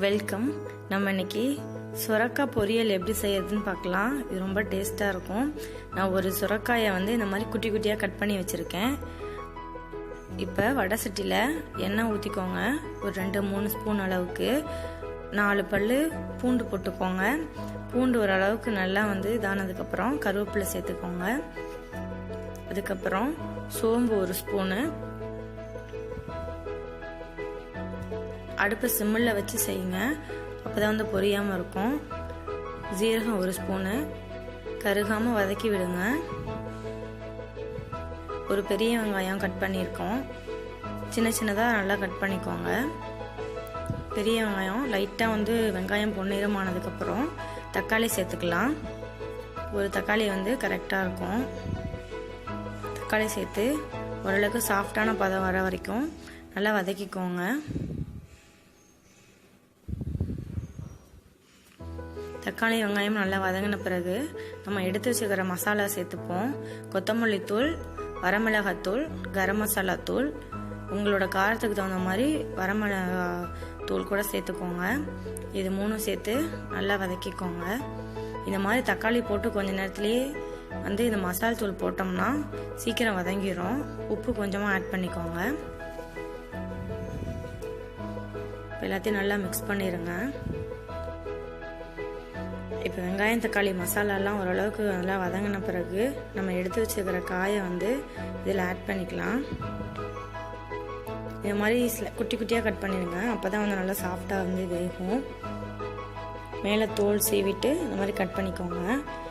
Welcome. நம்ம இன்னைக்கு சுரக்காய் பொரியல் எப்படி செய்யறதுன்னு பார்க்கலாம். இது ரொம்ப டேஸ்ட்டாக இருக்கும். நான் ஒரு சுரக்காயை இந்த மாதிரி குட்டி குட்டியாக கட் பண்ணி வச்சுருக்கேன். இப்போ வடை சட்டியில் எண்ணெய் ஊற்றிக்கோங்க. ஒரு 2-3 ஸ்பூன் அளவுக்கு. 4 பல் பூண்டு போட்டுக்கோங்க. பூண்டு ஓரளவுக்கு நல்லா இதானதுக்கப்புறம் கருவேப்பிலை சேர்த்துக்கோங்க. அதுக்கப்புறம் சோம்பு 1 ஸ்பூனு. அடுப்பை சிம்மில் வச்சு செய்யுங்க, அப்போ தான் பொரியாமல் இருக்கும். ஜீரகம் 1 ஸ்பூனு. கருகாமல் வதக்கி விடுங்க. ஒரு பெரிய வெங்காயம் கட் பண்ணியிருக்கோம். சின்ன சின்னதாக நல்லா கட் பண்ணிக்கோங்க. பெரிய வெங்காயம் லைட்டாக வெங்காயம் பொன்னிறமானதுக்கப்புறம் தக்காளி சேர்த்துக்கலாம். ஒரு தக்காளி கரெக்டாக இருக்கும். தக்காளி சேர்த்து ஓரளவுக்கு சாஃப்டான பதம் வர வரைக்கும் நல்லா வதக்கிக்கோங்க. தக்காளி வெங்காயம் நல்லா வதங்கின பிறகு நம்ம எடுத்து வச்சுக்கிற மசாலா சேர்த்துப்போம். கொத்தமல்லி தூள், வரமிளகாத்தூள், கரம் மசாலா தூள், உங்களோட காரத்துக்கு தகுந்த மாதிரி வரமிளகா தூள் கூட சேர்த்துக்கோங்க. இது 3 சேர்த்து நல்லா வதக்கிக்கோங்க. இந்த மாதிரி தக்காளி போட்டு கொஞ்ச நேரத்துலேயே இந்த மசாலா தூள் போட்டோம்னா சீக்கிரம் வதங்கிடும். உப்பு கொஞ்சமாக ஆட் பண்ணிக்கோங்க. எல்லாத்தையும் நல்லா மிக்ஸ் பண்ணிடுங்க. இப்போ வெங்காயம் தக்காளி மசாலாலாம் ஓரளவுக்கு நல்லா வதங்கின பிறகு நம்ம எடுத்து வச்சுக்கிற காயை இதில் ஆட் பண்ணிக்கலாம். இது மாதிரி குட்டி குட்டியாக கட் பண்ணிடுங்க, அப்போ தான் நல்லா சாஃப்டாக வேகும். மேலே தோல் சீவிட்டு இந்த மாதிரி கட் பண்ணிக்கோங்க.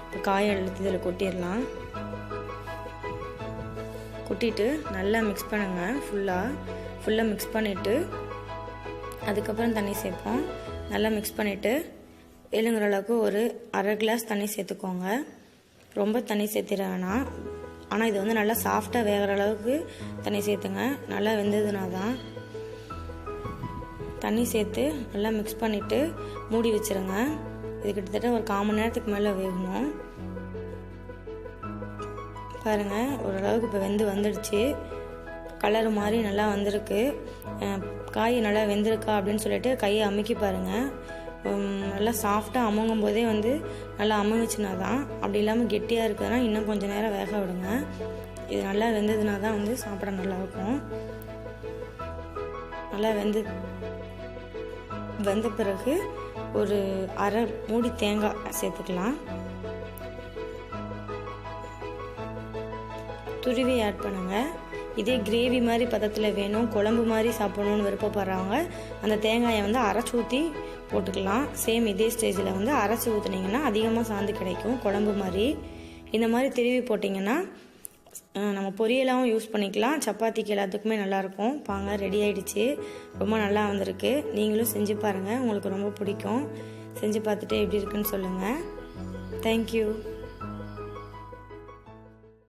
இப்போ காயை எடுத்து இதில் கொட்டிடலாம். கொட்டிட்டு நல்லா மிக்ஸ் பண்ணுங்க. ஃபுல்லாக மிக்ஸ் பண்ணிவிட்டு அதுக்கப்புறம் தண்ணி சேர்ப்போம். நல்லா மிக்ஸ் பண்ணிவிட்டு வேணுங்கிற அளவுக்கு ஒரு 1/2 கிளாஸ் தண்ணி சேர்த்துக்கோங்க. ரொம்ப தண்ணி சேர்த்திட வேணாம். ஆனால் இது நல்லா சாஃப்டாக வேகிற அளவுக்கு தண்ணி சேர்த்துங்க. நல்லா வெந்ததுனா தான். தண்ணி சேர்த்து நல்லா மிக்ஸ் பண்ணிவிட்டு மூடி வச்சுருங்க. இது கிட்டத்தட்ட ஒரு 1/4 மணி நேரத்துக்கு மேலே வேகணும். பாருங்கள், ஓரளவுக்கு இப்போ வந்துடுச்சு. கலர் மாதிரி நல்லா வந்திருக்கு. காய் நல்லா வெந்திருக்கா அப்படின்னு சொல்லிட்டு கையை அமுக்கி பாருங்கள். நல்லா சாஃப்டாக அமுங்கும் போதே நல்லா அமுங்குச்சுனா தான். அப்படி இல்லாமல் கெட்டியாக இருக்குதுன்னா இன்னும் கொஞ்சம் நேரம் வேக விடுங்க. இது நல்லா வெந்ததுனா தான் சாப்பிட நல்லாயிருக்கும். நல்லா வெந்த பிறகு ஒரு 1/2 மூடி தேங்காய் சேர்த்துக்கலாம். துருவி ஆட் பண்ணுங்கள். இதே கிரேவி மாதிரி பதத்தில் வேணும், குழம்பு மாதிரி சாப்பிடணும்னு விருப்பப்படுறவங்க அந்த தேங்காயை அரைச்சி ஊற்றி போட்டுக்கலாம். சேம் இதே ஸ்டேஜில் அரைச்சி ஊற்றுனீங்கன்னா அதிகமாக சாந்து கிடைக்கும் குழம்பு மாதிரி. இந்த மாதிரி திருவி போட்டிங்கன்னா நம்ம பொரியலாகவும் யூஸ் பண்ணிக்கலாம். சப்பாத்திக்கு எல்லாத்துக்குமே நல்லாயிருக்கும். பாங்க, ரெடி ஆகிடுச்சு. ரொம்ப நல்லா வந்திருக்கு. நீங்களும் செஞ்சு பாருங்கள், உங்களுக்கு ரொம்ப பிடிக்கும். செஞ்சு பார்த்துட்டு எப்படி இருக்குன்னு சொல்லுங்கள். தேங்க்யூ.